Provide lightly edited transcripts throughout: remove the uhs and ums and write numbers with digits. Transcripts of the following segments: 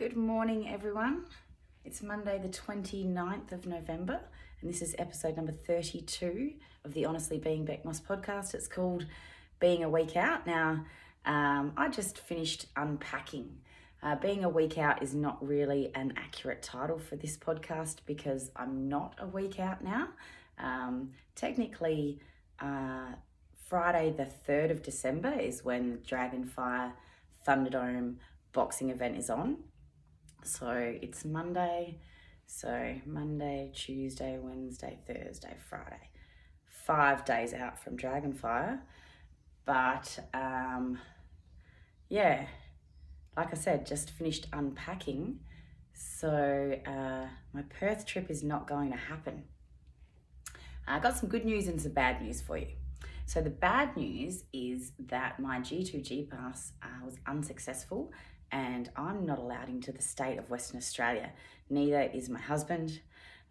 Good morning, everyone. It's Monday, the 29th of November, and this is episode number 32 of the Honestly Being Bec Moss podcast. It's called Being a Week Out. Now, I just finished unpacking. Being a week out is not really an accurate title for this podcast because I'm not a week out now. Technically, Friday the 3rd of December is when Dragonfire Thunderdome boxing event is on. So it's Monday, Tuesday, Wednesday, Thursday, Friday. 5 days out from Dragonfire. But like I said, just finished unpacking. So my Perth trip is not going to happen. I got some good news and some bad news for you. So the bad news is that my G2G pass was unsuccessful and I'm not allowed into the state of Western Australia. Neither is my husband.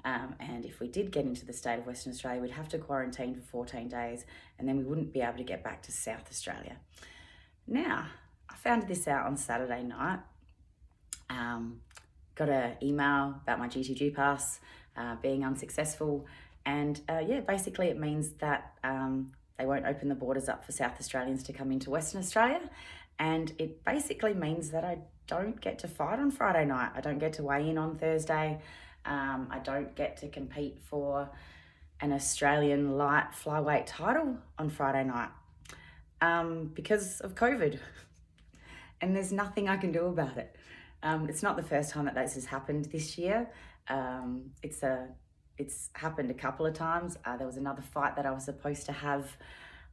And if we did get into the state of Western Australia, we'd have to quarantine for 14 days and then we wouldn't be able to get back to South Australia. Now, I found this out on Saturday night. Got an email about my G2G pass being unsuccessful. And basically it means that they won't open the borders up for South Australians to come into Western Australia. And it basically means that I don't get to fight on Friday night. I don't get to weigh in on Thursday. I don't get to compete for an Australian light flyweight title on Friday night because of COVID. And there's nothing I can do about it. It's not the first time that this has happened this year. It's happened a couple of times. There was another fight that I was supposed to have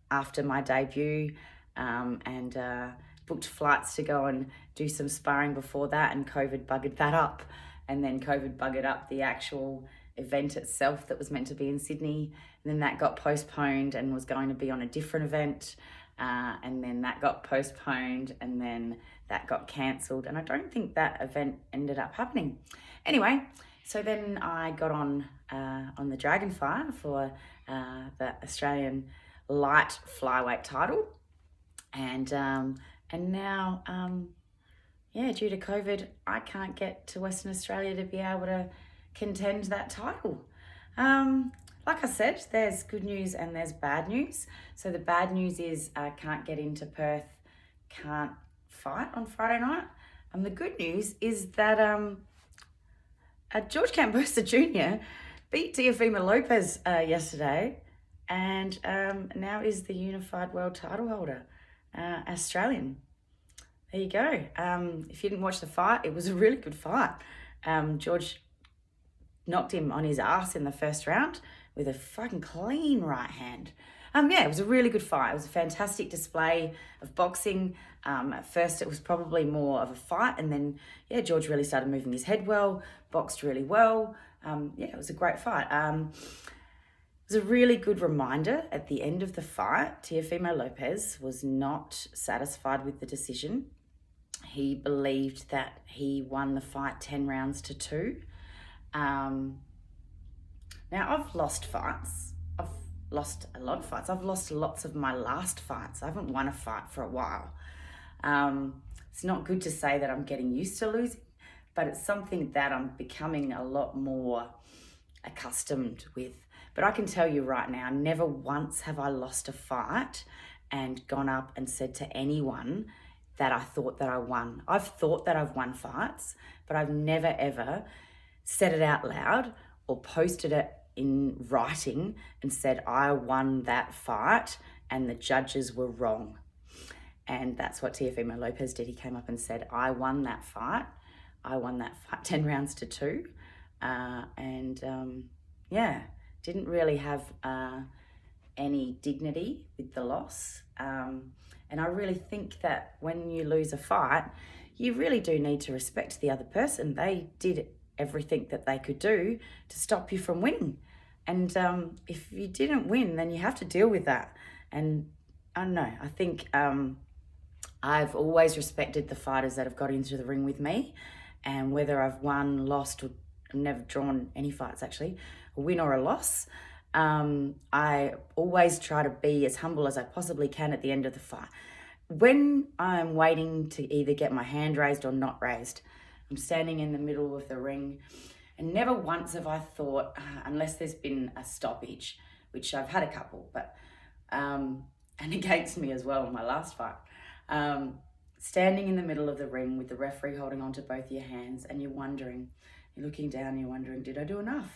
after my debut and booked flights to go and do some sparring before that, and COVID buggered that up. And then COVID buggered up the actual event itself that was meant to be in Sydney. And then that got postponed and was going to be on a different event. And then that got postponed and then that got cancelled. And I don't think that event ended up happening. Anyway, so then I got on the Dragonfire for the Australian light flyweight title. And now, due to COVID, I can't get to Western Australia to be able to contend that title. Like I said, there's good news and there's bad news. So the bad news is I can't get into Perth, can't fight on Friday night. And the good news is that George Cambosa Jr. beat Teofimo Lopez yesterday and now is the unified world title holder, Australian. There you go. If you didn't watch the fight, it was a really good fight. George knocked him on his ass in the first round with a fucking clean right hand. It was a really good fight. It was a fantastic display of boxing. At first, it was probably more of a fight, and then, George really started moving his head well, boxed really well. It was a great fight. It was a really good reminder at the end of the fight. Teofimo Lopez was not satisfied with the decision. He believed that he won the fight 10 rounds to 2. Now, I've lost fights. I've lost a lot of fights. I've lost lots of my last fights. I haven't won a fight for a while. It's not good to say that I'm getting used to losing, but it's something that I'm becoming a lot more accustomed with. But I can tell you right now, never once have I lost a fight and gone up and said to anyone that I thought that I won. I've thought that I've won fights, but I've never ever said it out loud or posted it in writing and said I won that fight and the judges were wrong. And that's what Teofimo Lopez did. He came up and said, I won that fight. I won that fight 10 rounds to 2. Didn't really have any dignity with the loss. And I really think that when you lose a fight, you really do need to respect the other person. They did everything that they could do to stop you from winning. And if you didn't win, then you have to deal with that. And I don't know, I think I've always respected the fighters that have got into the ring with me. And whether I've won, lost, or I've never drawn any fights actually, a win or a loss, I always try to be as humble as I possibly can at the end of the fight. When I'm waiting to either get my hand raised or not raised, I'm standing in the middle of the ring, and never once have I thought, unless there's been a stoppage, which I've had a couple, but and against me as well in my last fight. Standing in the middle of the ring with the referee holding onto both your hands, and you're looking down, you're wondering, did I do enough?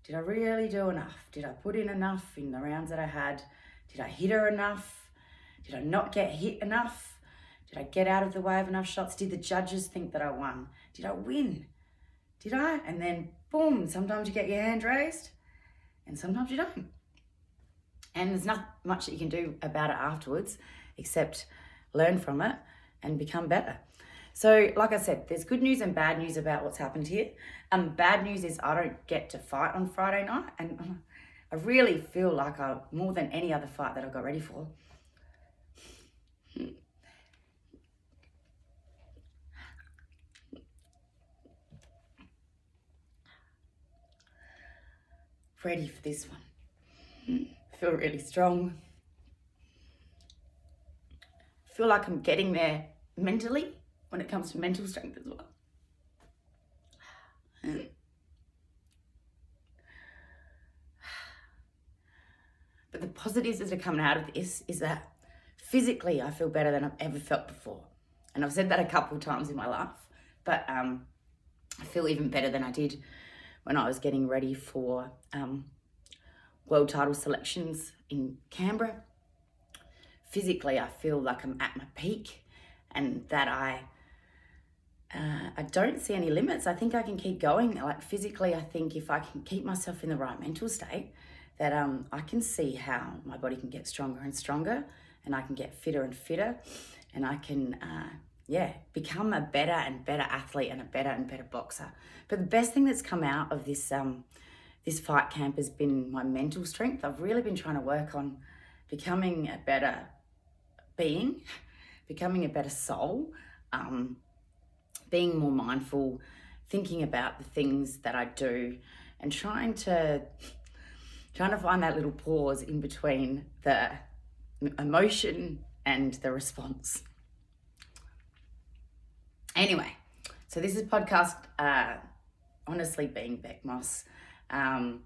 Did I really do enough? Did I put in enough in the rounds that I had? Did I hit her enough? Did I not get hit enough? Did I get out of the way of enough shots? Did the judges think that I won? Did I win? Did I? And then, boom, sometimes you get your hand raised and sometimes you don't. And there's not much that you can do about it afterwards except learn from it and become better. So, like I said, there's good news and bad news about what's happened here. Bad news is I don't get to fight on Friday night, and I really feel like more than any other fight that I got ready for. Ready for this one. I feel really strong. I feel like I'm getting there mentally when it comes to mental strength as well. But the positives that are coming out of this is that physically I feel better than I've ever felt before. And I've said that a couple of times in my life, but I feel even better than I did when I was getting ready for world title selections in Canberra. Physically, I feel like I'm at my peak and that I don't see any limits. I think I can keep going. Like physically, I think if I can keep myself in the right mental state, that I can see how my body can get stronger and stronger, and I can get fitter and fitter, and I can, become a better and better athlete and a better and better boxer. But the best thing that's come out of this fight camp has been my mental strength. I've really been trying to work on becoming a better being, becoming a better soul, being more mindful, thinking about the things that I do, and trying to find that little pause in between the emotion and the response. Anyway, so this is podcast, honestly, Being Bec Moss. I'm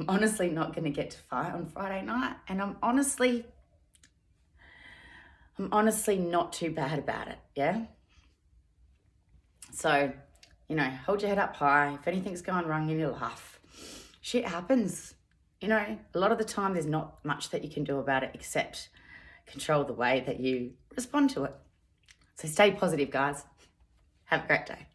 honestly not going to get to fight on Friday night, and I'm honestly not too bad about it, yeah? So, hold your head up high. If anything's going wrong in your life, shit happens. A lot of the time there's not much that you can do about it except control the way that you respond to it. So stay positive, guys. Have a great day.